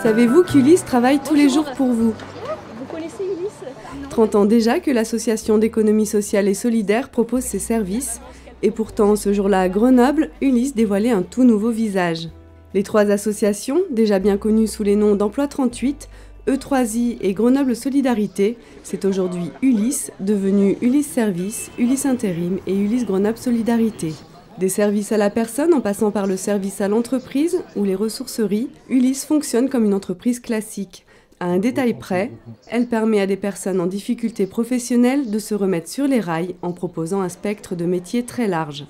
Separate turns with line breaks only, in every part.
Savez-vous qu'Ulysse travaille tous les jours pour vous?
Vous connaissez Ulysse?
30 ans déjà que l'association d'économie sociale et solidaire propose ses services. Et pourtant, ce jour-là à Grenoble, Ulysse dévoilait un tout nouveau visage. Les trois associations, déjà bien connues sous les noms d'Emploi 38, E3I et Grenoble Solidarité, c'est aujourd'hui Ulysse, devenu Ulysse Service, Ulysse Intérim et Ulysse Grenoble Solidarité. Des services à la personne en passant par le service à l'entreprise ou les ressourceries, Ulysse fonctionne comme une entreprise classique. À un détail près, elle permet à des personnes en difficulté professionnelle de se remettre sur les rails en proposant un spectre de métiers très large.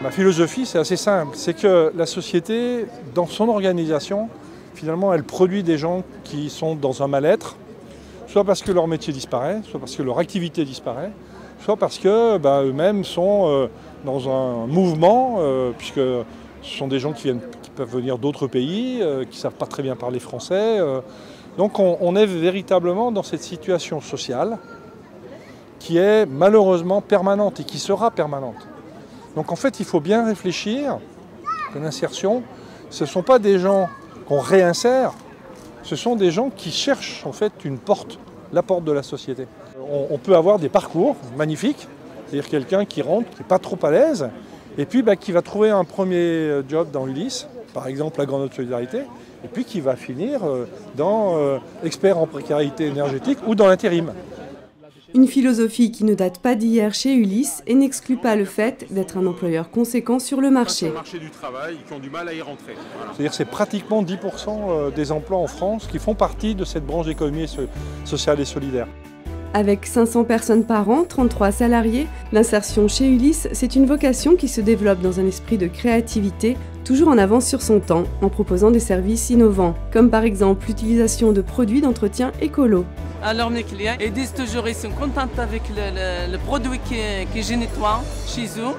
Ma philosophie, c'est assez simple, c'est que la société, dans son organisation, finalement, elle produit des gens qui sont dans un mal-être, soit parce que leur métier disparaît, soit parce que leur activité disparaît, soit parce que eux-mêmes sont dans un mouvement, puisque ce sont des gens qui peuvent venir d'autres pays, qui ne savent pas très bien parler français. Donc on est véritablement dans cette situation sociale qui est malheureusement permanente et qui sera permanente. Donc en fait, il faut bien réfléchir que l'insertion, ce ne sont pas des gens qu'on réinsère, ce sont des gens qui cherchent en fait une porte, la porte de la société. On peut avoir des parcours magnifiques, c'est-à-dire quelqu'un qui rentre, qui n'est pas trop à l'aise, et puis qui va trouver un premier job dans Ulysse, par exemple la Grenoble Solidarité, et puis qui va finir dans expert en précarité énergétique ou dans l'intérim.
Une philosophie qui ne date pas d'hier chez Ulysse et n'exclut pas le fait d'être un employeur conséquent sur le marché.
Sur le marché du travail, qui ont du mal à y rentrer. Voilà.
C'est-à-dire c'est pratiquement 10% des emplois en France qui font partie de cette branche d'économie sociale et solidaire.
Avec 500 personnes par an, 33 salariés, l'insertion chez Ulysse, c'est une vocation qui se développe dans un esprit de créativité, toujours en avance sur son temps, en proposant des services innovants, comme par exemple l'utilisation de produits d'entretien écolo.
Alors mes clients, ils disent toujours ils sont contents avec le produit que je nettoie chez eux.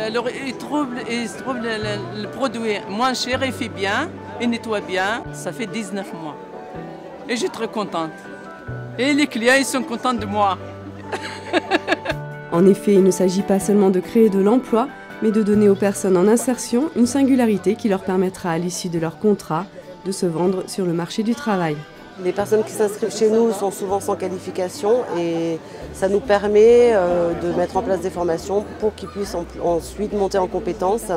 Alors ils trouvent le produit moins cher, il fait bien, il nettoie bien. Ça fait 19 mois. Et je suis très contente. Et les clients, ils sont contents de moi.
En effet, il ne s'agit pas seulement de créer de l'emploi, mais de donner aux personnes en insertion une singularité qui leur permettra à l'issue de leur contrat de se vendre sur le marché du travail.
Les personnes qui s'inscrivent chez nous sont souvent sans qualification et ça nous permet de mettre en place des formations pour qu'ils puissent ensuite monter en compétences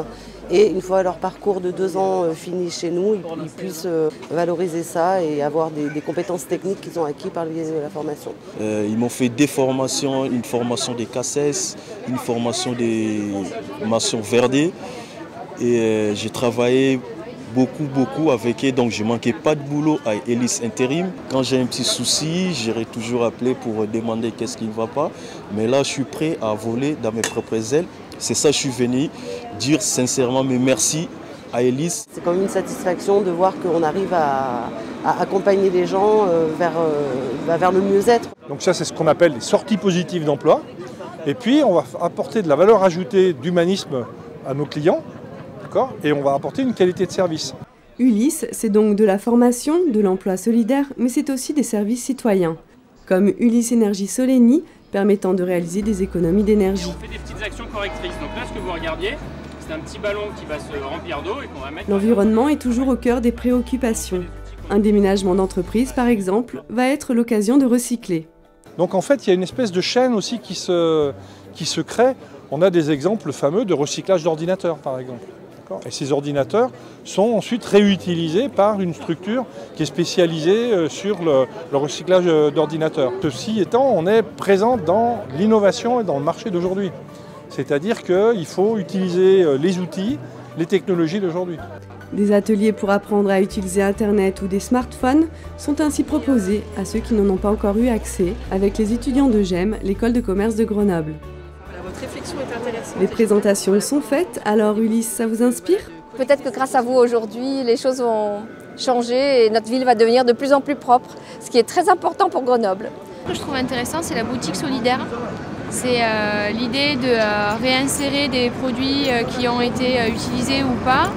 et une fois leur parcours de 2 ans fini chez nous, ils puissent valoriser ça et avoir des compétences techniques qu'ils ont acquis par le biais de la formation.
Ils m'ont fait des formations, une formation des CACES, une formation des maçons verdés et j'ai travaillé beaucoup avec eux, donc je ne manquais pas de boulot à Ulysse Intérim. Quand j'ai un petit souci, j'irai toujours appeler pour demander qu'est-ce qui ne va pas. Mais là, je suis prêt à voler dans mes propres ailes. C'est ça que je suis venu dire sincèrement mais merci à Ulysse.
C'est quand même une satisfaction de voir qu'on arrive à accompagner les gens vers le mieux-être.
Donc ça, c'est ce qu'on appelle les sorties positives d'emploi. Et puis, on va apporter de la valeur ajoutée d'humanisme à nos clients. Et on va apporter une qualité de service.
Ulysse, c'est donc de la formation, de l'emploi solidaire, mais c'est aussi des services citoyens, comme Ulysse Énergie Solénie, permettant de réaliser des économies d'énergie.
On fait des petites actions correctrices. Donc là, ce que vous regardiez, c'est un petit ballon qui va se remplir d'eau et qu'on va mettre...
L'environnement est toujours au cœur des préoccupations. Un déménagement d'entreprise, par exemple, va être l'occasion de recycler.
Donc en fait, il y a une espèce de chaîne aussi qui se crée. On a des exemples fameux de recyclage d'ordinateurs, par exemple. Et ces ordinateurs sont ensuite réutilisés par une structure qui est spécialisée sur le recyclage d'ordinateurs. Ceci étant, on est présent dans l'innovation et dans le marché d'aujourd'hui. C'est-à-dire qu'il faut utiliser les outils, les technologies d'aujourd'hui.
Des ateliers pour apprendre à utiliser Internet ou des smartphones sont ainsi proposés à ceux qui n'en ont pas encore eu accès avec les étudiants de GEM, l'école de commerce de Grenoble.
Votre réflexion est intéressante.
Les présentations sont faites, alors Ulysse, ça vous inspire?
Peut-être que grâce à vous aujourd'hui, les choses vont changer et notre ville va devenir de plus en plus propre, ce qui est très important pour Grenoble.
Ce que je trouve intéressant, c'est la boutique solidaire. C'est l'idée de réinsérer des produits qui ont été utilisés ou pas.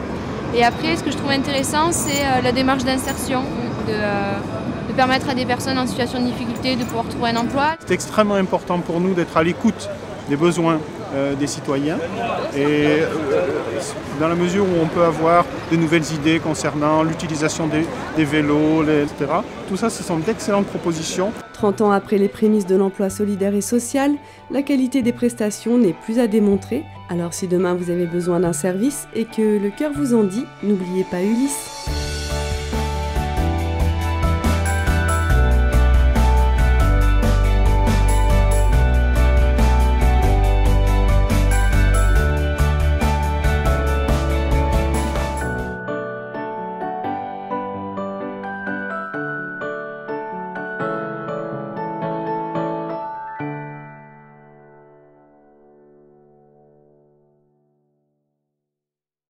Et après, ce que je trouve intéressant, c'est la démarche d'insertion, de permettre à des personnes en situation de difficulté de pouvoir trouver un emploi.
C'est extrêmement important pour nous d'être à l'écoute des besoins
des citoyens. Et dans la mesure où on peut avoir de nouvelles idées concernant l'utilisation des vélos, etc. Tout ça, ce sont d'excellentes propositions.
30 ans après les prémices de l'emploi solidaire et social, la qualité des prestations n'est plus à démontrer. Alors si demain vous avez besoin d'un service et que le cœur vous en dit, n'oubliez pas Ulysse.